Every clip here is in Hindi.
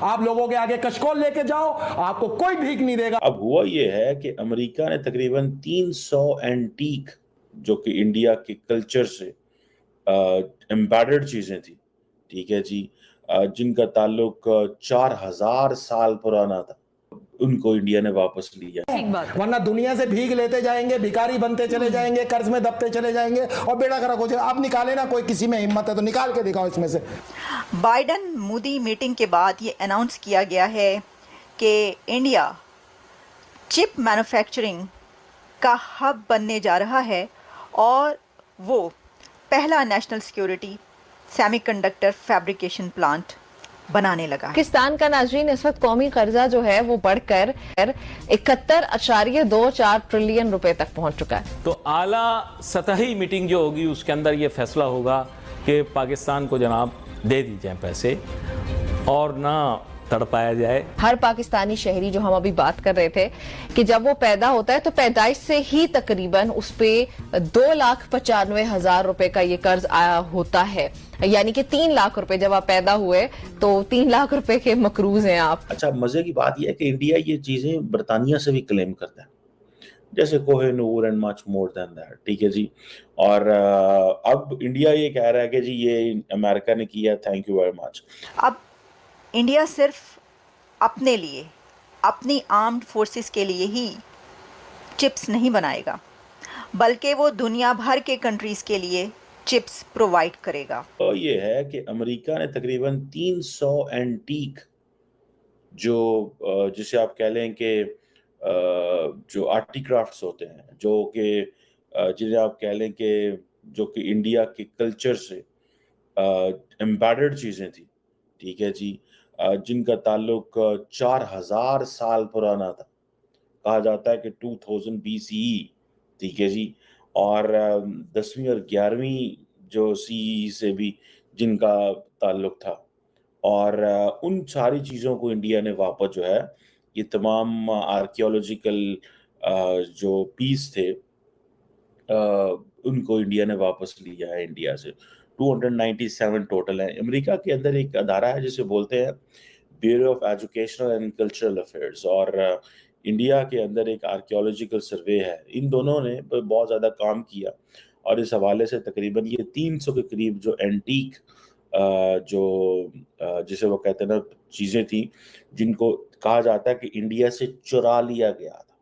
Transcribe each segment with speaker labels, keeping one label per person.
Speaker 1: आप लोगों के आगे कशकोल लेके जाओ, आपको कोई भीख नहीं देगा।
Speaker 2: अब हुआ ये है कि अमेरिका ने तकरीबन 300 एंटीक जो कि इंडिया के कल्चर से एम्बेडेड चीजें थी, ठीक है जी, जिनका ताल्लुक 4000 साल पुराना था, उनको इंडिया ने वापस लिया।
Speaker 3: ठीक बात।
Speaker 1: वरना दुनिया से भीख लेते जाएंगे, भिखारी बनते चले जाएंगे, कर्ज में दबते चले जाएंगे और बेड़ा गर्क हो जाएगा। आप निकाले ना, कोई किसी में हिम्मत है तो निकाल के दिखाओ इसमें से।
Speaker 3: बाइडन मोदी मीटिंग के बाद ये अनाउंस किया गया है कि इंडिया चिप मैन्युफैक्चरिंग का हब बनने जा रहा है और वो पहला national security semiconductor fabrication plant बनाने लगा है।
Speaker 4: पाकिस्तान का नाजरीन इस वक्त कौमी कर्जा जो है वो बढ़कर 71.24 ट्रिलियन रुपए तक पहुंच चुका है।
Speaker 5: तो आला सतही मीटिंग जो होगी उसके अंदर ये फैसला होगा कि पाकिस्तान को जनाब दे दी जाए पैसे और ना तड़पाया जाए।
Speaker 4: हर पाकिस्तानी शहरी, जो हम अभी बात कर रहे थे कि जब वो पैदा होता है तो पैदाइश से ही तकरीबन उस पे 2,95,000 रुपए का ये कर्ज आया होता है, यानी कि 3 लाख रुपए जब आप पैदा हुए तो 3 लाख रुपए के मकरूज हैं आप।
Speaker 2: अच्छा, मजे की बात यह है कि इंडिया ये चीजें बरतानिया से भी क्लेम करता है, जैसे Kohinoor and much more than that, ठीक है जी। और अब इंडिया ये कह रहा है कि जी ये अमेरिका ने किया, थैंक यू वेरी मच।
Speaker 3: अब इंडिया सिर्फ अपने लिए, अपनी आर्म्ड फोर्सेस के लिए ही चिप्स नहीं बनाएगा, बल्कि वो दुनिया भर के कंट्रीज के लिए चिप्स प्रोवाइड करेगा।
Speaker 2: तो ये है कि अमेरिका ने तकरीबन 300 एंटीक जो जिसे आप कह लें कि जो आर्टिक्राफ्ट्स होते हैं, जो कि जिन्हें आप कह लें कि जो कि इंडिया के कल्चर से एम्बेडेड चीज़ें थी, ठीक है जी, जिनका ताल्लुक 4000 साल पुराना था, कहा जाता है कि 2000 BCE, ठीक है जी। और 10वीं और 11वीं जो CE से भी जिनका ताल्लुक था, और उन सारी चीज़ों को इंडिया ने वापस जो है, ये तमाम आर्कियोलॉजिकल जो पीस थे उनको इंडिया ने वापस लिया है इंडिया से। 297 टोटल है। अमेरिका के अंदर एक अदारा है जिसे बोलते हैं bureau of educational and cultural affairs, और इंडिया के अंदर एक आर्कियोलॉजिकल सर्वे है। इन दोनों ने बहुत ज़्यादा काम किया और इस हवाले से तकरीबन ये 300 के करीब जो एंटीक जो जिसे वो कहते हैं ना, चीज़ें थी जिनको कहा जाता है कि इंडिया से चुरा लिया गया था,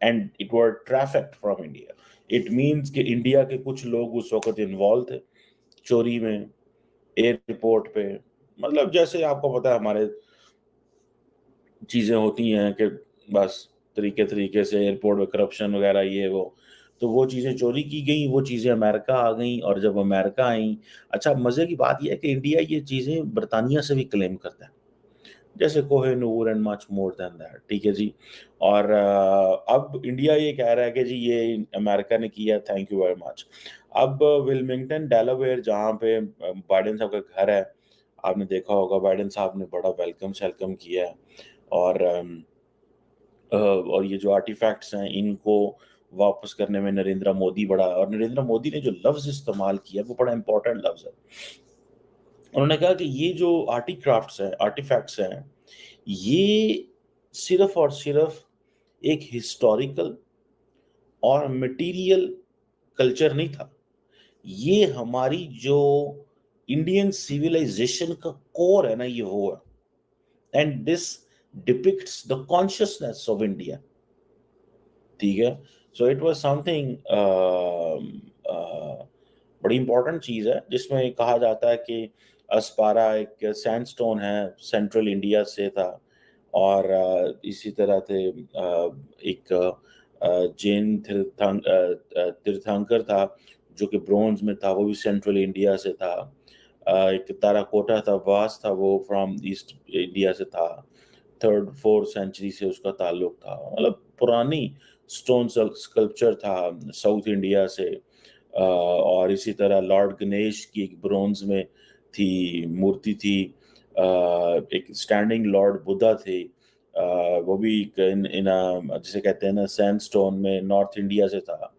Speaker 2: and it were trafficked from India. It means कि इंडिया के कुछ लोग उस वक्त इन्वॉल्व थे चोरी में, एयरपोर्ट पे। मतलब जैसे आपको पता है हमारे चीज़ें होती हैं कि बस तरीके से एयरपोर्ट में करप्शन वगैरह ये वो चीज़ें चोरी की गई, वो चीज़ें अमेरिका आ गई, और जब अमेरिका आई, अच्छा मज़े की बात यह है कि इंडिया ये चीज़ें बरतानिया से भी क्लेम करता है, जैसे Kohinoor and much more than that, ठीक है जी। और अब इंडिया ये कह रहा है कि जी ये अमेरिका ने किया, थैंक यू वेरी मच। अब विल्मिंगटन डेलावेयर, जहाँ पे बाइडेन साहब का घर है, आपने देखा होगा बाइडेन साहब ने बड़ा वेलकम किया है, और ये जो आर्टिफैक्ट्स हैं इनको वापस करने में नरेंद्र मोदी और नरेंद्र मोदी ने जो लफ्ज़ इस्तेमाल किया वो बड़ा इंपॉर्टेंट लफ्ज़ है। उन्होंने कहा कि ये जो आर्टिफैक्ट्स हैं, ये सिर्फ और सिर्फ एक हिस्टोरिकल और मटेरियल कल्चर नहीं था, ये हमारी जो इंडियन सिविलाइजेशन का कोर है ना, ये वो है, and this depicts the consciousness of India, ठीक है। सो इट वाज समथिंग बड़ी इंपॉर्टेंट चीज़ है, जिसमें कहा जाता है कि अस्पारा एक सैंडस्टोन है, सेंट्रल इंडिया से था, और इसी तरह थे एक जैन तीर्थंकर था जो कि ब्रोंज में था, वो भी सेंट्रल इंडिया से था। एक ताराकोटा था, वास था, वो फ्रॉम ईस्ट इंडिया से था, 3rd 4th सेंचुरी से उसका ताल्लुक था। मतलब पुरानी स्टोन स्कल्पचर था साउथ इंडिया से। और इसी तरह लॉर्ड गणेश की एक ब्रोंज में थी मूर्ति थी, एक स्टैंडिंग लॉर्ड बुद्धा थे, वो भी जिसे कहते हैं ना सैंडस्टोन में, नॉर्थ इंडिया से था।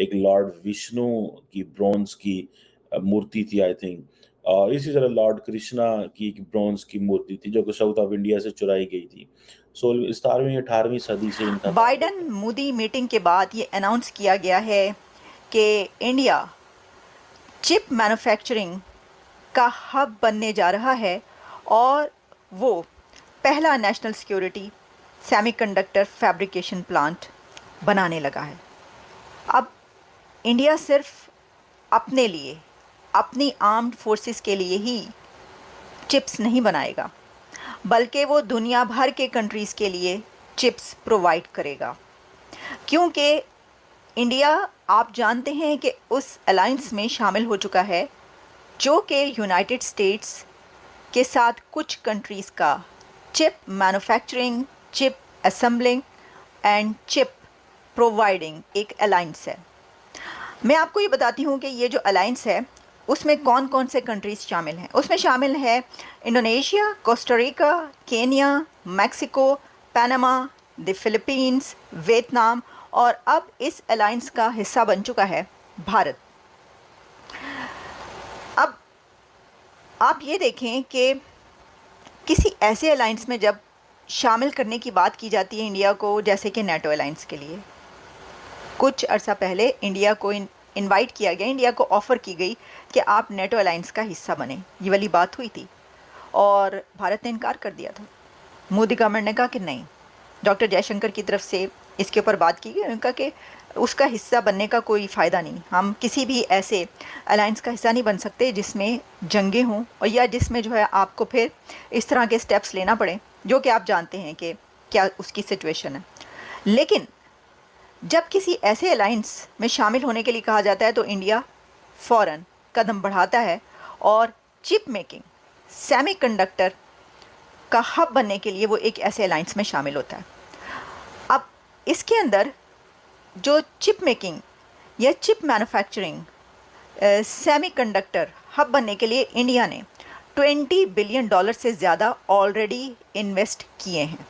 Speaker 2: एक लॉर्ड विष्णु की ब्रोंज की मूर्ति थी आई थिंक, और इसी तरह लॉर्ड कृष्णा की एक ब्रॉन्ज की मूर्ति थी जो कि साउथ ऑफ इंडिया से चुराई गई थी। 17वीं 18वीं सदी से इनका
Speaker 3: बाइडन मोदी मीटिंग के बाद ये अनाउंस किया गया है कि इंडिया चिप मैन्युफैक्चरिंग का हब बनने जा रहा है और वो पहला national security semiconductor fabrication plant बनाने लगा है। अब इंडिया सिर्फ अपने लिए, अपनी आर्म्ड फोर्सेस के लिए ही चिप्स नहीं बनाएगा, बल्कि वो दुनिया भर के कंट्रीज़ के लिए चिप्स प्रोवाइड करेगा, क्योंकि इंडिया आप जानते हैं कि उस अलायंस में शामिल हो चुका है जो कि यूनाइटेड स्टेट्स के साथ कुछ कंट्रीज़ का chip manufacturing, chip assembling and chip providing एक अलायंस है। मैं आपको ये बताती हूँ कि ये जो अलायंस है उसमें कौन कौन से कंट्रीज़ शामिल हैं। उसमें शामिल है Indonesia, Costa Rica, Kenya, Mexico, Panama, the Philippines, Vietnam और अब इस अलायंस का हिस्सा बन चुका है भारत। अब आप ये देखें कि किसी ऐसे अलायंस में जब शामिल करने की बात की जाती है इंडिया को, जैसे कि नेटो अलायंस के लिए, कुछ अर्सा पहले इंडिया को इनवाइट किया गया, इंडिया को ऑफ़र की गई कि आप नेटो अलायंस का हिस्सा बने, ये वाली बात हुई थी और भारत ने इनकार कर दिया था। मोदी गवर्नमेंट ने कहा कि नहीं, डॉक्टर जयशंकर की तरफ से इसके ऊपर बात की गई, उनका कि उसका हिस्सा बनने का कोई फ़ायदा नहीं, हम किसी भी ऐसे अलायंस का हिस्सा नहीं बन सकते जिसमें जंगें हों और या जिसमें जो है आपको फिर इस तरह के स्टेप्स लेना पड़े जो कि आप जानते हैं कि क्या उसकी सिचुएशन है। लेकिन जब किसी ऐसे अलायंस में शामिल होने के लिए कहा जाता है तो इंडिया फ़ौरन कदम बढ़ाता है और चिप मेकिंग, सेमीकंडक्टर का हब बनने के लिए वो एक ऐसे अलायंस में शामिल होता है। अब इसके अंदर जो चिप मेकिंग या चिप मैन्युफैक्चरिंग सेमीकंडक्टर हब बनने के लिए इंडिया ने $20 बिलियन से ज़्यादा ऑलरेडी इन्वेस्ट किए हैं।